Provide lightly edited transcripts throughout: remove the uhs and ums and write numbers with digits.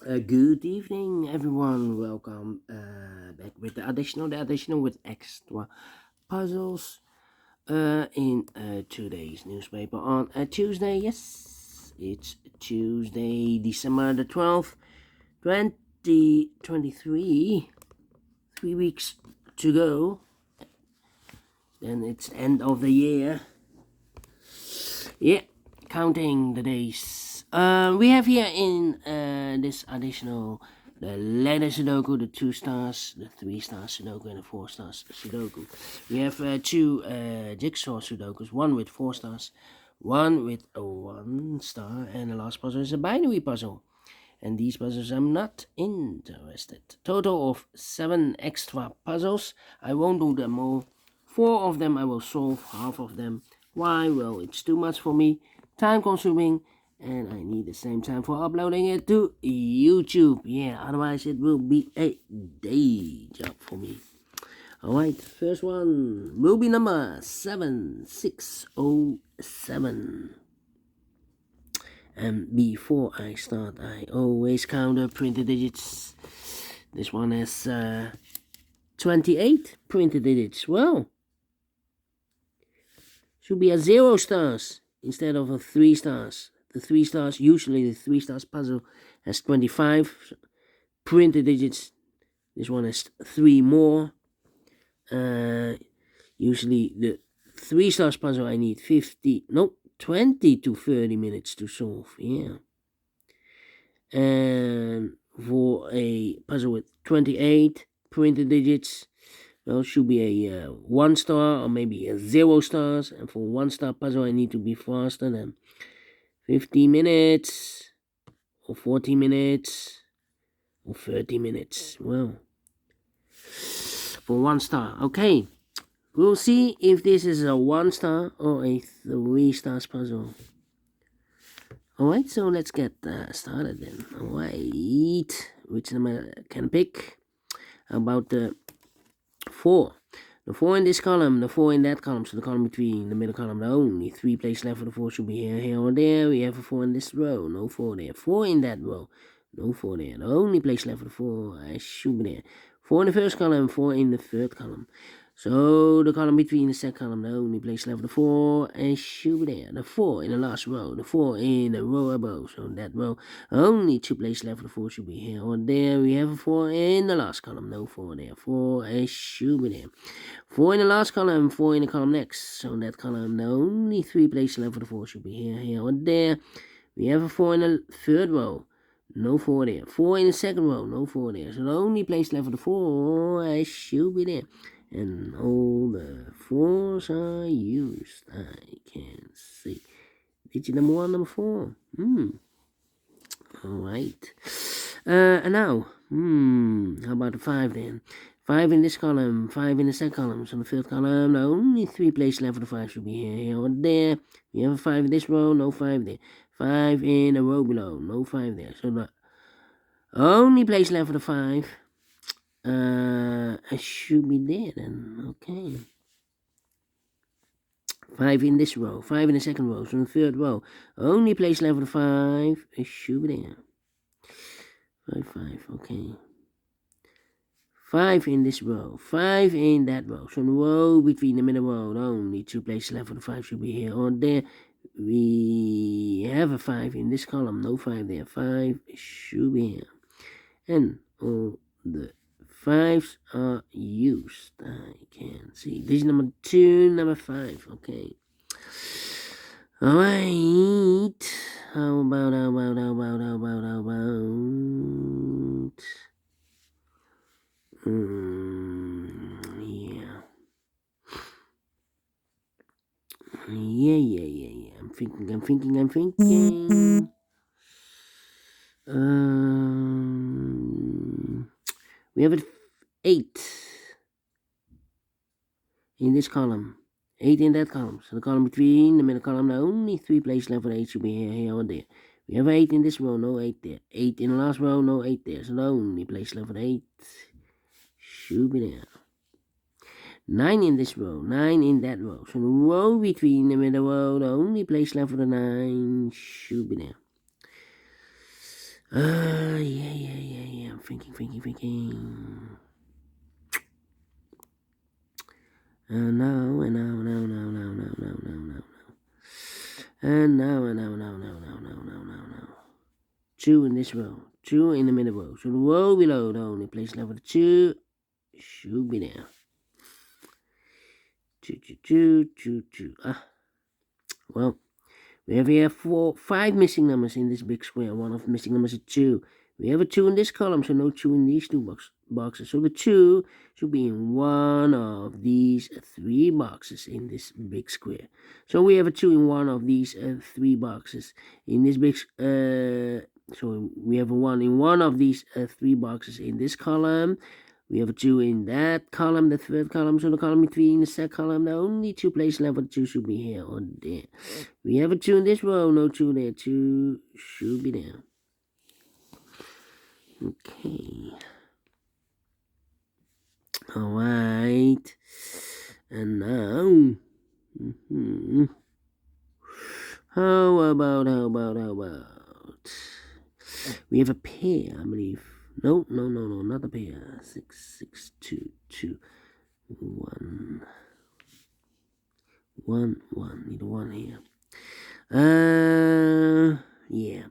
Good evening, everyone. Welcome back with the additional with extra puzzles in today's newspaper on Tuesday. Yes, it's Tuesday, December the 12th, 2023. 3 weeks to go. Then it's end of the year. Yeah, counting the days. We have here in this additional the letter Sudoku, the 2 stars, the 3 stars Sudoku, and the 4 stars Sudoku. We have two jigsaw Sudokus, one with 4 stars, one with a 1 star, and the last puzzle is a binary puzzle. And these puzzles I'm not interested. Total of 7 extra puzzles. I won't do them all. 4 of them I will solve, half of them. Why? Well, it's too much for me, time consuming, and I need the same time for uploading it to YouTube. Yeah, otherwise it will be a day job for me. Alright, first one will be number 7607. And before I start, I always count the printed digits. This one has 28 printed digits. Well, should be a 0 stars instead of a 3 stars. The 3 stars, usually the 3 stars puzzle has 25 printed digits. This one has 3 more. Usually the 3 stars puzzle I need 20 to 30 minutes to solve. Yeah. And for a puzzle with 28 printed digits, well, should be a 1 star or maybe a 0 stars. And for 1 star puzzle, I need to be faster than 50 minutes or 40 minutes or 30 minutes. Well, for 1 star. Okay, we'll see if this is a 1 star or a 3 stars puzzle. Alright, so let's get started then. Alright, which number can I pick? How about the 4? The 4 in this column, the 4 in that column, so the column between the middle column, the only 3 places left for the 4 should be here, or there. We have a 4 in this row, no 4 there. 4 in that row, no 4 there. The only place left for the 4 should be there. 4 in the first column, 4 in the third column. So the column between the second column, the only place left for the 4 should be there. The 4 in the last row, the 4 in the row above, so that row, only 2 places left for the 4 should be here or there. We have a 4 in the last column, no 4 there. 4 should be there. 4 in the last column, 4 in the column next, so that column, the only 3 places left for the 4 should be here or there. We have a 4 in the third row, no 4 there. 4 in the second row, no 4 there. So the only place left for the 4 should be there. And all the 4s are used. I can see. Digit number 1, number 4. Alright. And now, how about the 5 then? 5 in this column, 5 in the second column. So the third column, the only 3 places left for the 5 should be here or there. We have a 5 in this row, no 5 there. 5 in the row below, no 5 there. So the only place left for the 5 should be there then. Okay. 5 in this row, 5 in the second row, so in the third row. Only place left for the 5 should be there. 5, okay. 5 in this row, 5 in that row. So in the row between the middle row, only 2 places left for the 5 should be here or there. We have a 5 in this column, no 5 there. 5 should be here. And all the 5s are used. I can see. This is number 2, number 5. Okay. Alright. How about. Yeah. Yeah. I'm thinking. We have 8 in this column, 8 in that column. So the column between the middle column, the only 3 places left for the 8 should be here or there. We have 8 in this row, no 8 there. 8 in the last row, no 8 there. So the only place left for the 8 should be there. 9 in this row, 9 in that row. So the row between the middle row, the only place left for the 9 should be there. Yeah. I'm thinking. Now. And now. 2 in this row. 2 in the middle row. So the row below the only place level 2 should be there. 2. Well, we have here 5 missing numbers in this big square. One of the missing numbers is 2. We have a 2 in this column, so no 2 in these 2 boxes. So the 2 should be in one of these 3 boxes in this big square. So we have a 2 in one of these 3 boxes in this big. So we have a 1 in one of these 3 boxes in this column. We have a 2 in that column, the third column. So the column between the second column, the only 2 places left for the 2 should be here or there. We have a 2 in this row, no 2 there. 2 should be there. Okay. Alright. And now. How about. We have a pair, I believe. No, not a pair. 6, 2, 2, 1. 1. Need a 1 here. Yeah.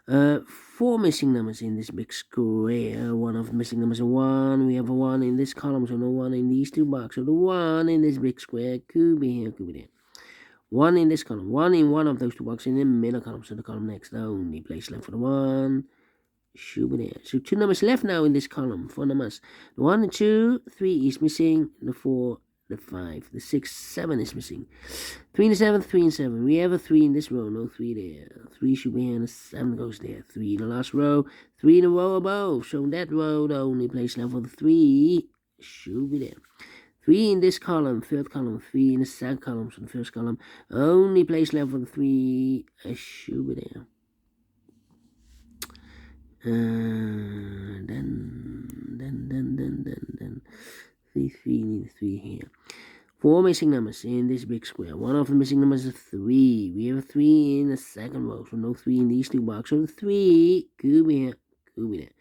4 missing numbers in this big square. One of the missing numbers is 1. We have a 1 in this column, so no 1 in these 2 boxes. So the 1 in this big square could be here, could be there. 1 in this column. 1 in one of those 2 boxes in the middle column. So the column next, the only place left for the 1 should be there. So 2 numbers left now in this column. 4 numbers. The 1 and 2, 3 is missing. The 4, the 5, the 6, 7 is missing. 3 and 7, 3 and 7. We have a 3 in this row, no 3 there. 3 should be here and the 7 goes there. 3 in the last row, 3 in the row above. So that row, the only place left for the 3 should be there. 3 in this column, third column, 3 in the second column, so the first column, only place left for the 3 should be there. Then 3 need 3 here. 4 missing numbers in this big square. One of the missing numbers is 3. We have a 3 in the second row, so no 3 in these 2 boxes. So the 3 could be here, could be there.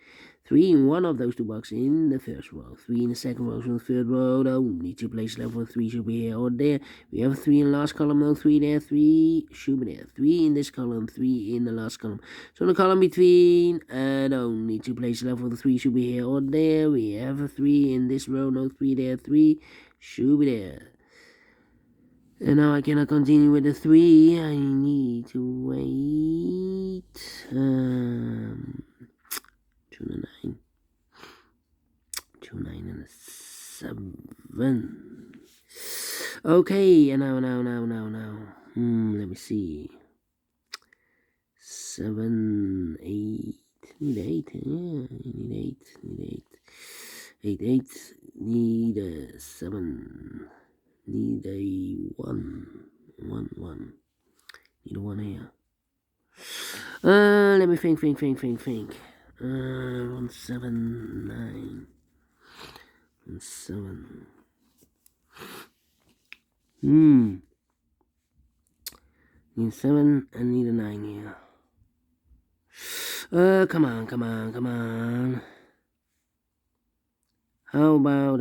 3 in one of those 2 boxes in the first row. 3 in the second row, so the third row, the only 2 places left for 3 should be here or there. We have a 3 in the last column, no 3 there. 3 should be there. 3 in this column, 3 in the last column. So the column between, the only 2 places left for the 3 should be here or there. We have a 3 in this row, no 3 there. 3 should be there. And now I cannot continue with the 3. I need to wait. 2 and 9. 2, 9 and a 7. Okay, and now. Let me see. 7, 8. Need 8. Yeah, need 8. 8. Need a 7. Need a 1. 1. Need a 1 here. Let me think. 1, 7, 9. 1, 7. Need 7 and need a 9 here. Come on. How about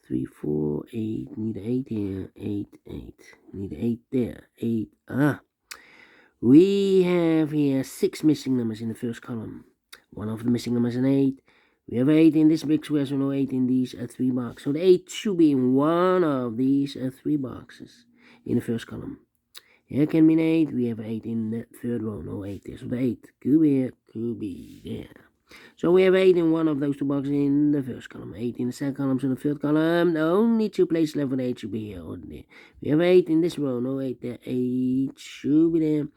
3, 4, 8. Need 8 here. 8. Need 8 there. 8. We have here 6 missing numbers in the first column. One of the missing numbers is an 8. We have 8 in this big square, so no 8 in these 3 boxes. So the 8 should be in one of these 3 boxes in the first column. Here can be an 8. We have 8 in the third row, no 8 there. So the 8 could be here, could be there. So we have 8 in one of those 2 boxes in the first column, 8 in the second column, so the third column, the only 2 places left for the 8 should be here or there. We have 8 in this row, no 8 there, 8 should be there.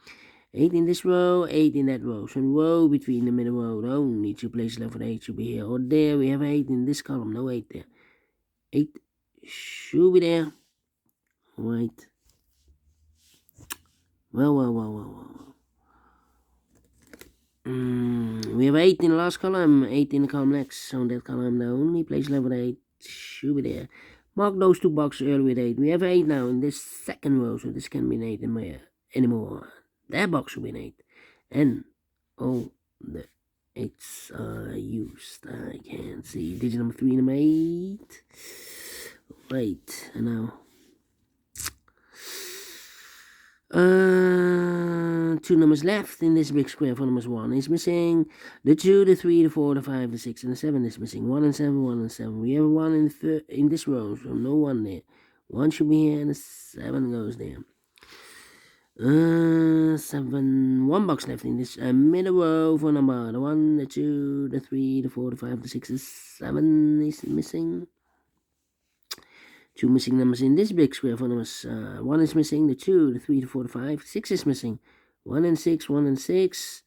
8 in this row, 8 in that row. So the row between the middle row, the only 2 places left for the 8 should be here or there. We have 8 in this column, no 8 there. 8 should be there. Right. Well. We have 8 in the last column, 8 in the column next. So in that column, the only place left for the 8 should be there. Mark those 2 boxes earlier with 8. We have 8 now in this second row, so this can be an 8 in here. anymore. That box should be an 8. And all the 8s are used. I can't see. Digit number 3, number 8. Right, and now 2 numbers left in this big square. For numbers 1 is missing. The 2, the 3, the 4, the 5, the 6, and the 7 is missing. 1 and 7, 1 and 7. We have a 1 in this row, so no 1 there. 1 should be here, and the 7 goes there. 7, 1 box left in this middle row for number the 1, the 2, the 3, the 4, the 5, the 6, the 7 is missing. 2 missing numbers in this big square. For numbers 1 is missing, the 2, the 3, the 4, the 5, 6 is missing. 1 and 6, 1 and 6.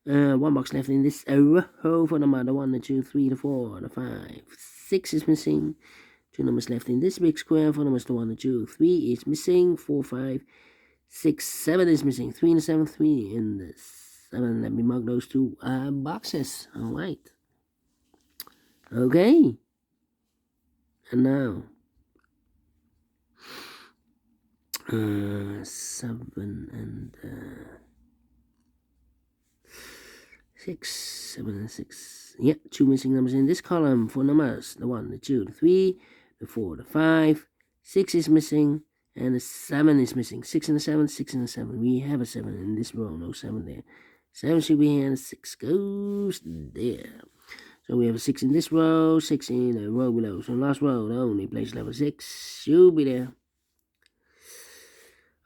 1 box left in this row for number the 1, the 2, 3, the 4, the 5, 6 is missing. 2 numbers left in this big square. For numbers the 1, the 2, 3 is missing. 4, 5, 6, 7 is missing. 3 and the 7, 3 and the 7. Let me mark those 2 boxes. Alright. Okay. And now 7 and 6, 7 and 6. Yeah, 2 missing numbers in this column for numbers the 1, the 2, the 3, the 4, the 5, 6 is missing, and the 7 is missing. 6 and the 7, 6 and the 7. We have a 7 in this row, no 7 there. 7 should be here, and 6 goes there. So we have a 6 in this row, 6 in the row below. So last row, the only place level 6 should be there.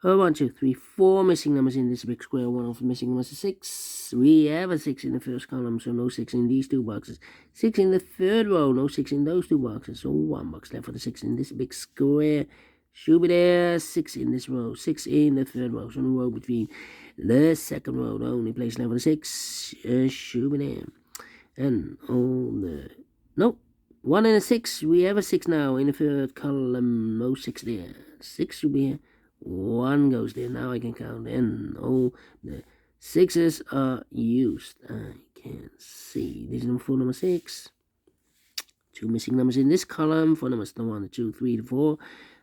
1, 2, 3, 4 missing numbers in this big square. 1 of the missing numbers is 6. We have a 6 in the first column, so no 6 in these 2 boxes. 6 in the third row, no 6 in those 2 boxes. So 1 box left for the 6 in this big square. Should be there. 6 in this row, 6 in the third row. So the row between the second row, the only place left for the 6 should be there. And all the... Nope. 1 and a 6. We have a 6 now in the third column. No 6 there. 6 should be here. 1 goes there. Now I can count. And all the 6s are used. I can't see. This is number 4, number 6. 2 missing numbers in this column. 4 numbers, the 1, the 2, 3, the 4,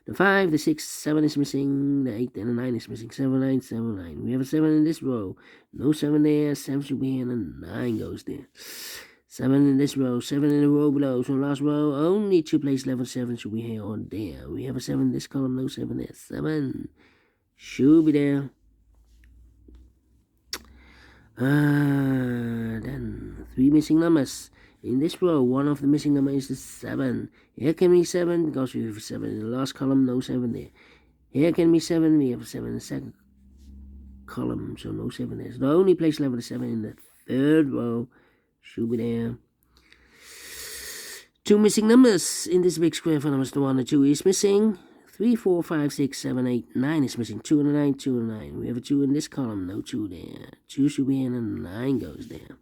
the 5, the 6, 7 is missing. The 8 and the 9 is missing. 7, 9, 7, 9. We have a 7 in this row. No 7 there. 7 should be here, and 9 goes there. 7 in this row, 7 in the row below. So last row, only 2 place level 7 should be here or there. We have a 7 in this column, no 7 there. 7 should be there. Then 3 missing numbers. In this row, 1 of the missing numbers is the 7. Here can be 7 because we have a 7 in the last column, no 7 there. Here can be 7, we have a 7 in the second column, so no 7 there. So the only place level is 7 in the third row. Should be there. 2 missing numbers in this big square. For numbers the 1 and 2 is missing. 3, 4, 5, 6, 7, 8, 9 is missing. 2 and a 9, 2 and a 9. We have a 2 in this column, no 2 there. 2 should be in and 9 goes there.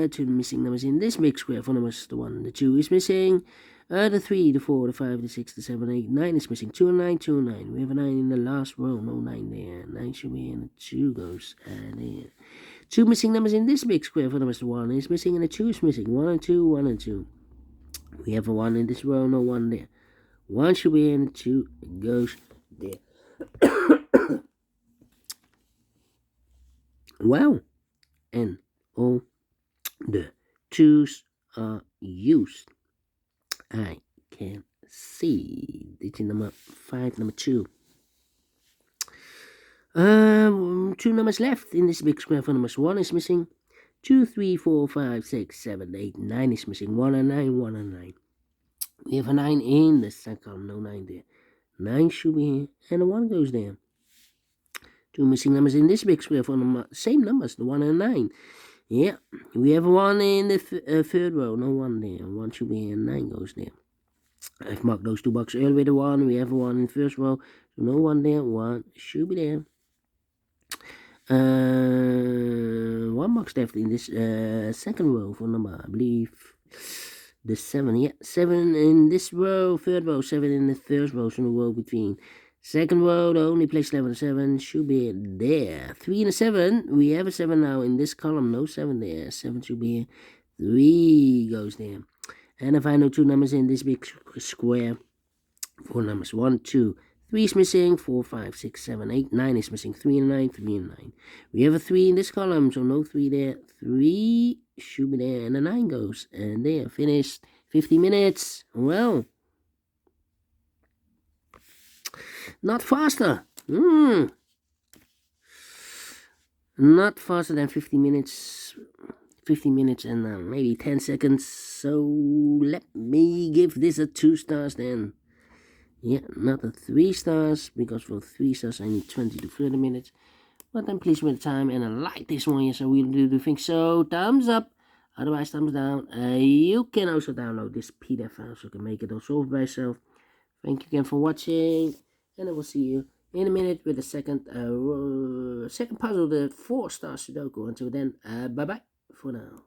2 missing numbers in this big square. For numbers the 1 and the 2 is missing. The 3, the 4, the 5, the 6, the 7, 8, 9 is missing. 2 and 9, 2 and 9. We have a 9 in the last row, no 9 there. 9 should be in, 2 goes there. 2 missing numbers in this big square. For numbers 1 is missing and the 2 is missing. 1 and 2, 1 and 2. We have a 1 in this row, no 1 there. 1 should be in, 2 goes there. Wow. And all the 2s are used. I can see. Digit number 5, number 2. 2 numbers left in this big square. For numbers 1 is missing. 2, 3, 4, 5, 6, 7, 8, 9 is missing. 1 and 9, 1 and 9. We have a 9 in the second column, no 9 there. 9 should be here, and a 1 goes there. 2 missing numbers in this big square. For the same numbers, the 1 and 9. Yeah, we have a 1 in the third row, no 1 there. 1 should be here, and 9 goes there. I've marked those 2 boxes earlier with a 1. We have a 1 in the first row, so no 1 there. 1 should be there. 1 box left in this second row for number, I believe, the 7. Yeah, 7 in this row, third row, 7 in the third row, so the row between. Second row, the only place level 7 should be there. 3 and a 7, we have a 7 now in this column, no 7 there. 7 should be here. 3 goes there. And the final 2 numbers in this big square for numbers 1, 2, 3 is missing, 4, 5, 6, 7, 8, 9 is missing, 3 and 9, 3 and 9. We have a 3 in this column, so no 3 there. 3 should be there, and a 9 goes. And there, finished. 50 minutes. Well, not faster. Not faster than 50 minutes. 50 minutes and maybe 10 seconds. So let me give this a 2 stars then. Yeah, not a 3 stars, because for 3 stars I need 20 to 30 minutes. But I'm pleased with the time, and I like this one. Yes, I really do think so. Thumbs up. Otherwise, thumbs down. You can also download this PDF file so you can make it also by yourself. Thank you again for watching, and I will see you in a minute with the second puzzle, the 4-star Sudoku. Until then, bye bye for now.